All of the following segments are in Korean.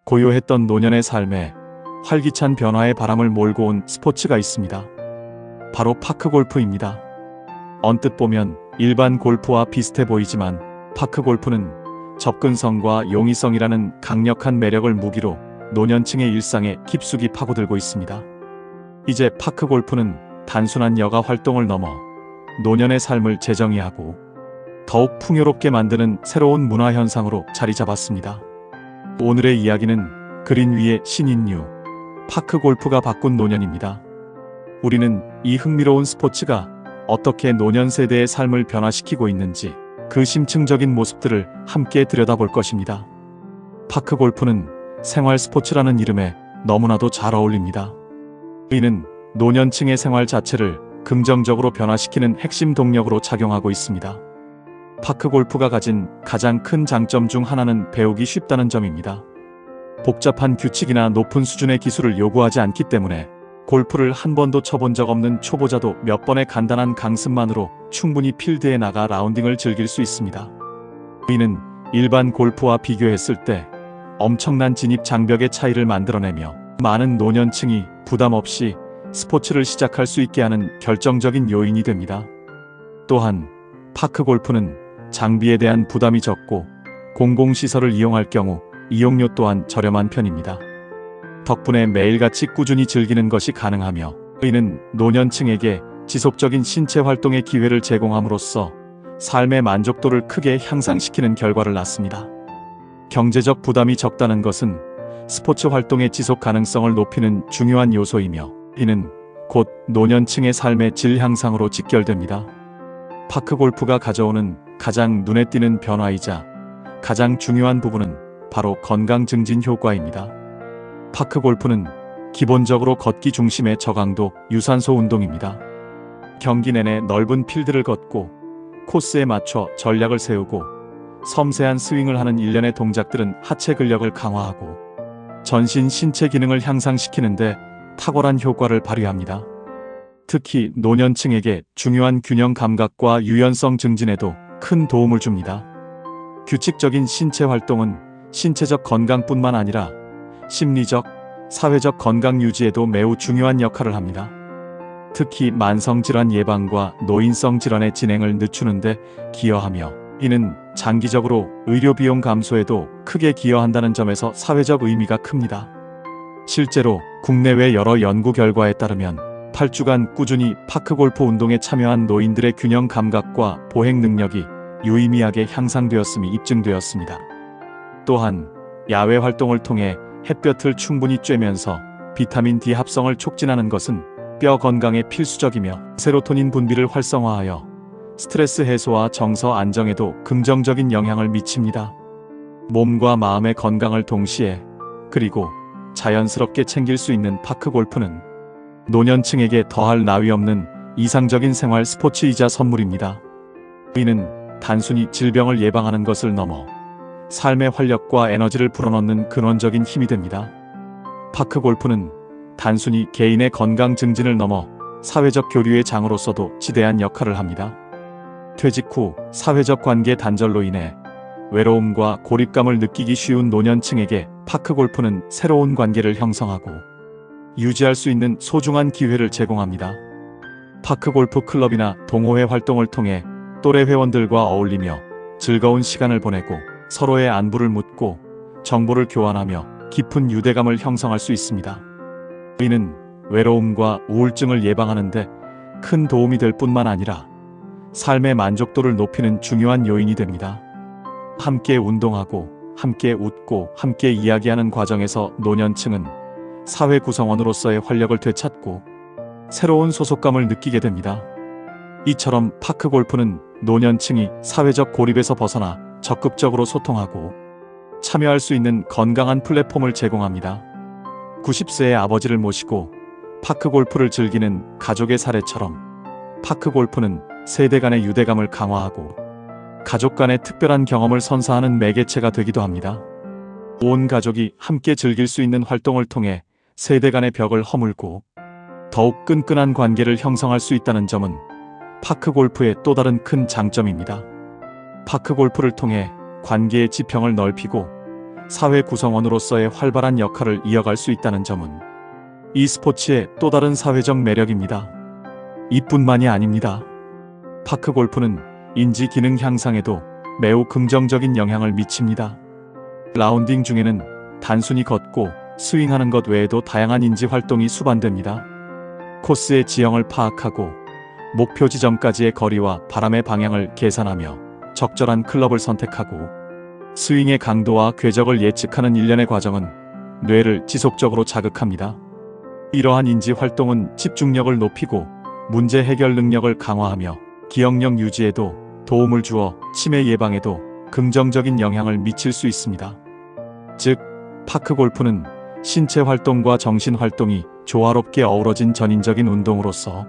고요했던 노년의 삶에 활기찬 변화의 바람을 몰고 온 스포츠가 있습니다. 바로 파크골프입니다. 언뜻 보면 일반 골프와 비슷해 보이지만 파크골프는 접근성과 용이성이라는 강력한 매력을 무기로 노년층의 일상에 깊숙이 파고들고 있습니다. 이제 파크골프는 단순한 여가 활동을 넘어 노년의 삶을 재정의하고 더욱 풍요롭게 만드는 새로운 문화 현상으로 자리 잡았습니다. 오늘의 이야기는 그린 위의 신인류 파크골프가 바꾼 노년입니다. 우리는 이 흥미로운 스포츠가 어떻게 노년 세대의 삶을 변화시키고 있는지 그 심층적인 모습들을 함께 들여다볼 것입니다. 파크골프는 생활 스포츠라는 이름에 너무나도 잘 어울립니다. 이는 노년층의 생활 자체를 긍정적으로 변화시키는 핵심 동력으로 작용하고 있습니다. 파크골프가 가진 가장 큰 장점 중 하나는 배우기 쉽다는 점입니다. 복잡한 규칙이나 높은 수준의 기술을 요구하지 않기 때문에 골프를 한 번도 쳐본 적 없는 초보자도 몇 번의 간단한 강습만으로 충분히 필드에 나가 라운딩을 즐길 수 있습니다. 이는 일반 골프와 비교했을 때 엄청난 진입 장벽의 차이를 만들어내며 많은 노년층이 부담 없이 스포츠를 시작할 수 있게 하는 결정적인 요인이 됩니다. 또한 파크골프는 장비에 대한 부담이 적고 공공시설을 이용할 경우 이용료 또한 저렴한 편입니다. 덕분에 매일같이 꾸준히 즐기는 것이 가능하며 이는 노년층에게 지속적인 신체 활동의 기회를 제공함으로써 삶의 만족도를 크게 향상시키는 결과를 낳습니다. 경제적 부담이 적다는 것은 스포츠 활동의 지속 가능성을 높이는 중요한 요소이며 이는 곧 노년층의 삶의 질 향상으로 직결됩니다. 파크골프가 가져오는 가장 눈에 띄는 변화이자 가장 중요한 부분은 바로 건강 증진 효과입니다. 파크골프는 기본적으로 걷기 중심의 저강도 유산소 운동입니다. 경기 내내 넓은 필드를 걷고 코스에 맞춰 전략을 세우고 섬세한 스윙을 하는 일련의 동작들은 하체 근력을 강화하고 전신 신체 기능을 향상시키는데 탁월한 효과를 발휘합니다. 특히 노년층에게 중요한 균형 감각과 유연성 증진에도 큰 도움을 줍니다. 규칙적인 신체 활동은 신체적 건강뿐만 아니라 심리적, 사회적 건강 유지에도 매우 중요한 역할을 합니다. 특히 만성질환 예방과 노인성 질환의 진행을 늦추는데 기여하며 이는 장기적으로 의료비용 감소에도 크게 기여한다는 점에서 사회적 의미가 큽니다. 실제로 국내외 여러 연구 결과에 따르면 8주간 꾸준히 파크골프 운동에 참여한 노인들의 균형 감각과 보행 능력이 유의미하게 향상되었음이 입증되었습니다. 또한 야외 활동을 통해 햇볕을 충분히 쬐면서 비타민 D 합성을 촉진하는 것은 뼈 건강에 필수적이며 세로토닌 분비를 활성화하여 스트레스 해소와 정서 안정에도 긍정적인 영향을 미칩니다. 몸과 마음의 건강을 동시에 그리고 자연스럽게 챙길 수 있는 파크골프는 노년층에게 더할 나위 없는 이상적인 생활 스포츠이자 선물입니다. 이는 단순히 질병을 예방하는 것을 넘어 삶의 활력과 에너지를 불어넣는 근원적인 힘이 됩니다. 파크골프는 단순히 개인의 건강 증진을 넘어 사회적 교류의 장으로서도 지대한 역할을 합니다. 퇴직 후 사회적 관계 단절로 인해 외로움과 고립감을 느끼기 쉬운 노년층에게 파크골프는 새로운 관계를 형성하고 유지할 수 있는 소중한 기회를 제공합니다. 파크골프 클럽이나 동호회 활동을 통해 또래 회원들과 어울리며 즐거운 시간을 보내고 서로의 안부를 묻고 정보를 교환하며 깊은 유대감을 형성할 수 있습니다. 이는 외로움과 우울증을 예방하는 데 큰 도움이 될 뿐만 아니라 삶의 만족도를 높이는 중요한 요인이 됩니다. 함께 운동하고 함께 웃고 함께 이야기하는 과정에서 노년층은 사회 구성원으로서의 활력을 되찾고 새로운 소속감을 느끼게 됩니다. 이처럼 파크골프는 노년층이 사회적 고립에서 벗어나 적극적으로 소통하고 참여할 수 있는 건강한 플랫폼을 제공합니다. 90세의 아버지를 모시고 파크골프를 즐기는 가족의 사례처럼 파크골프는 세대 간의 유대감을 강화하고 가족 간의 특별한 경험을 선사하는 매개체가 되기도 합니다. 온 가족이 함께 즐길 수 있는 활동을 통해 세대 간의 벽을 허물고 더욱 끈끈한 관계를 형성할 수 있다는 점은 파크골프의 또 다른 큰 장점입니다. 파크골프를 통해 관계의 지평을 넓히고 사회 구성원으로서의 활발한 역할을 이어갈 수 있다는 점은 이 스포츠의 또 다른 사회적 매력입니다. 이뿐만이 아닙니다. 파크 골프는 인지 기능 향상에도 매우 긍정적인 영향을 미칩니다. 라운딩 중에는 단순히 걷고 스윙하는 것 외에도 다양한 인지 활동이 수반됩니다. 코스의 지형을 파악하고 목표 지점까지의 거리와 바람의 방향을 계산하며 적절한 클럽을 선택하고 스윙의 강도와 궤적을 예측하는 일련의 과정은 뇌를 지속적으로 자극합니다. 이러한 인지 활동은 집중력을 높이고 문제 해결 능력을 강화하며 기억력 유지에도 도움을 주어 치매 예방에도 긍정적인 영향을 미칠 수 있습니다. 즉, 파크 골프는 신체 활동과 정신 활동이 조화롭게 어우러진 전인적인 운동으로서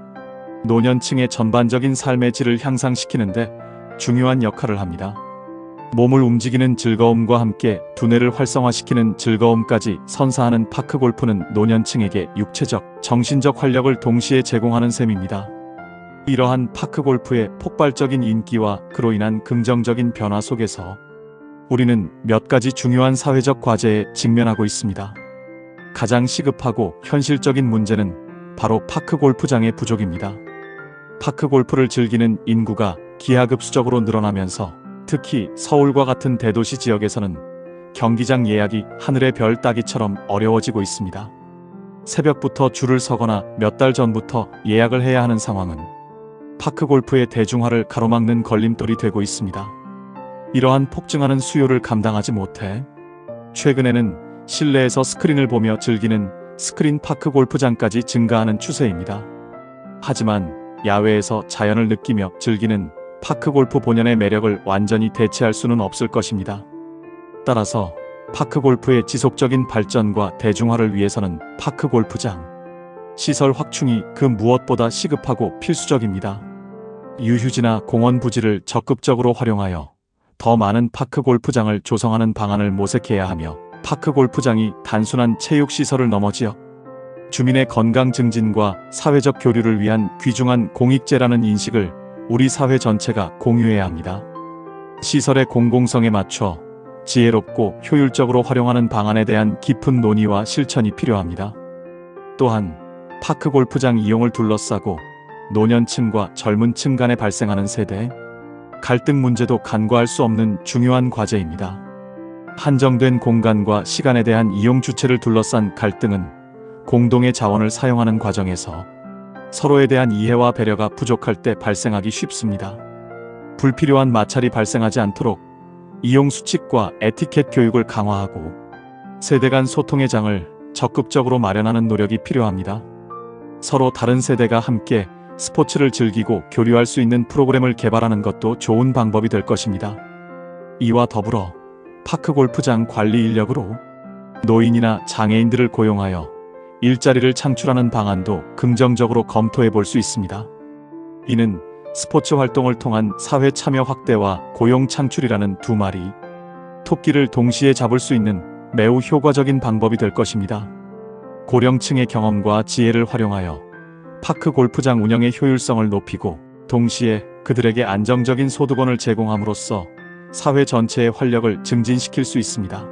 노년층의 전반적인 삶의 질을 향상시키는데 중요한 역할을 합니다. 몸을 움직이는 즐거움과 함께 두뇌를 활성화시키는 즐거움까지 선사하는 파크 골프는 노년층에게 육체적, 정신적 활력을 동시에 제공하는 셈입니다. 이러한 파크 골프의 폭발적인 인기와 그로 인한 긍정적인 변화 속에서 우리는 몇 가지 중요한 사회적 과제에 직면하고 있습니다. 가장 시급하고 현실적인 문제는 바로 파크 골프장의 부족입니다. 파크 골프를 즐기는 인구가 기하급수적으로 늘어나면서 특히 서울과 같은 대도시 지역에서는 경기장 예약이 하늘의 별 따기처럼 어려워지고 있습니다. 새벽부터 줄을 서거나 몇 달 전부터 예약을 해야 하는 상황은 파크 골프의 대중화를 가로막는 걸림돌이 되고 있습니다. 이러한 폭증하는 수요를 감당하지 못해 최근에는 실내에서 스크린을 보며 즐기는 스크린 파크 골프장까지 증가하는 추세입니다. 하지만 야외에서 자연을 느끼며 즐기는 파크 골프 본연의 매력을 완전히 대체할 수는 없을 것입니다. 따라서 파크 골프의 지속적인 발전과 대중화를 위해서는 파크 골프장, 시설 확충이 그 무엇보다 시급하고 필수적입니다. 유휴지나 공원 부지를 적극적으로 활용하여 더 많은 파크 골프장을 조성하는 방안을 모색해야 하며 파크 골프장이 단순한 체육시설을 넘어 지역 주민의 건강 증진과 사회적 교류를 위한 귀중한 공익재라는 인식을 우리 사회 전체가 공유해야 합니다. 시설의 공공성에 맞춰 지혜롭고 효율적으로 활용하는 방안에 대한 깊은 논의와 실천이 필요합니다. 또한 파크 골프장 이용을 둘러싸고 노년층과 젊은 층 간에 발생하는 세대 갈등 문제도 간과할 수 없는 중요한 과제입니다. 한정된 공간과 시간에 대한 이용 주체를 둘러싼 갈등은 공동의 자원을 사용하는 과정에서 서로에 대한 이해와 배려가 부족할 때 발생하기 쉽습니다. 불필요한 마찰이 발생하지 않도록 이용 수칙과 에티켓 교육을 강화하고 세대 간 소통의 장을 적극적으로 마련하는 노력이 필요합니다. 서로 다른 세대가 함께 스포츠를 즐기고 교류할 수 있는 프로그램을 개발하는 것도 좋은 방법이 될 것입니다. 이와 더불어 파크 골프장 관리 인력으로 노인이나 장애인들을 고용하여 일자리를 창출하는 방안도 긍정적으로 검토해 볼 수 있습니다. 이는 스포츠 활동을 통한 사회 참여 확대와 고용 창출이라는 두 마리 토끼를 동시에 잡을 수 있는 매우 효과적인 방법이 될 것입니다. 고령층의 경험과 지혜를 활용하여 파크 골프장 운영의 효율성을 높이고 동시에 그들에게 안정적인 소득원을 제공함으로써 사회 전체의 활력을 증진시킬 수 있습니다.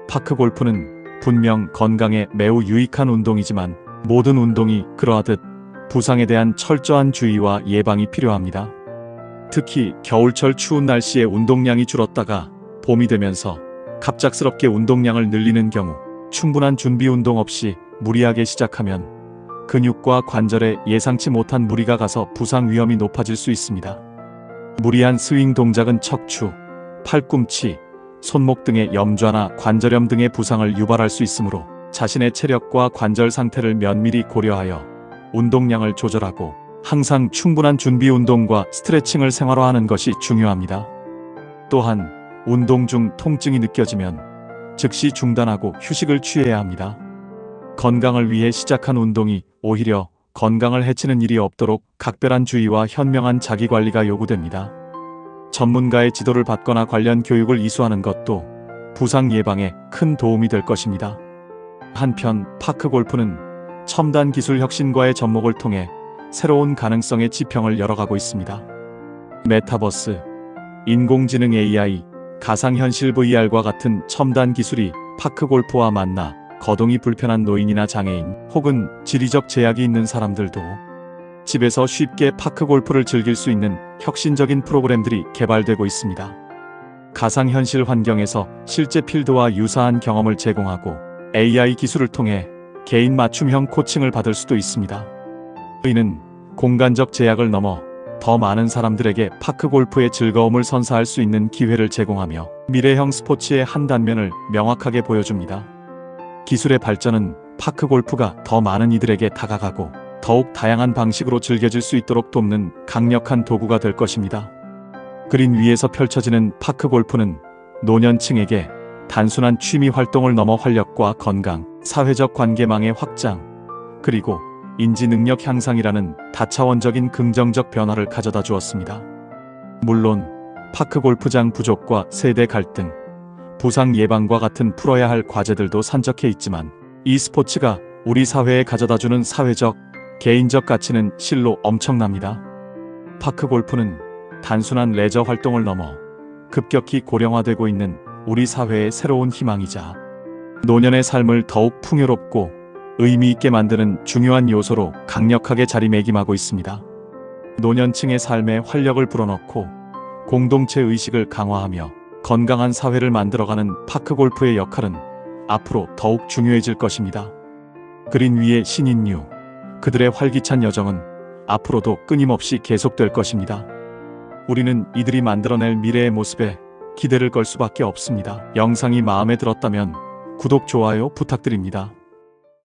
파크 골프는 분명 건강에 매우 유익한 운동이지만 모든 운동이 그러하듯 부상에 대한 철저한 주의와 예방이 필요합니다. 특히 겨울철 추운 날씨에 운동량이 줄었다가 봄이 되면서 갑작스럽게 운동량을 늘리는 경우 충분한 준비 운동 없이 무리하게 시작하면 근육과 관절에 예상치 못한 무리가 가서 부상 위험이 높아질 수 있습니다. 무리한 스윙 동작은 척추, 팔꿈치, 손목 등의 염좌나 관절염 등의 부상을 유발할 수 있으므로 자신의 체력과 관절 상태를 면밀히 고려하여 운동량을 조절하고 항상 충분한 준비 운동과 스트레칭을 생활화하는 것이 중요합니다. 또한 운동 중 통증이 느껴지면 즉시 중단하고 휴식을 취해야 합니다. 건강을 위해 시작한 운동이 오히려 건강을 해치는 일이 없도록 각별한 주의와 현명한 자기관리가 요구됩니다. 전문가의 지도를 받거나 관련 교육을 이수하는 것도 부상 예방에 큰 도움이 될 것입니다. 한편 파크 골프는 첨단 기술 혁신과의 접목을 통해 새로운 가능성의 지평을 열어가고 있습니다. 메타버스, 인공지능 AI, 가상현실 VR과 같은 첨단 기술이 파크골프와 만나 거동이 불편한 노인이나 장애인 혹은 지리적 제약이 있는 사람들도 집에서 쉽게 파크골프를 즐길 수 있는 혁신적인 프로그램들이 개발되고 있습니다. 가상현실 환경에서 실제 필드와 유사한 경험을 제공하고 AI 기술을 통해 개인 맞춤형 코칭을 받을 수도 있습니다. 이는 공간적 제약을 넘어 더 많은 사람들에게 파크골프의 즐거움을 선사할 수 있는 기회를 제공하며 미래형 스포츠의 한 단면을 명확하게 보여줍니다. 기술의 발전은 파크골프가 더 많은 이들에게 다가가고 더욱 다양한 방식으로 즐겨질 수 있도록 돕는 강력한 도구가 될 것입니다. 그린 위에서 펼쳐지는 파크골프는 노년층에게 단순한 취미 활동을 넘어 활력과 건강, 사회적 관계망의 확장, 그리고 인지 능력 향상이라는 다차원적인 긍정적 변화를 가져다 주었습니다. 물론 파크골프장 부족과 세대 갈등, 부상 예방과 같은 풀어야 할 과제들도 산적해 있지만 이 스포츠가 우리 사회에 가져다주는 사회적, 개인적 가치는 실로 엄청납니다. 파크골프는 단순한 레저 활동을 넘어 급격히 고령화되고 있는 우리 사회의 새로운 희망이자 노년의 삶을 더욱 풍요롭고 의미 있게 만드는 중요한 요소로 강력하게 자리매김하고 있습니다. 노년층의 삶에 활력을 불어넣고 공동체 의식을 강화하며 건강한 사회를 만들어가는 파크골프의 역할은 앞으로 더욱 중요해질 것입니다. 그린 위의 신인류, 그들의 활기찬 여정은 앞으로도 끊임없이 계속될 것입니다. 우리는 이들이 만들어낼 미래의 모습에 기대를 걸 수밖에 없습니다. 영상이 마음에 들었다면 구독, 좋아요 부탁드립니다.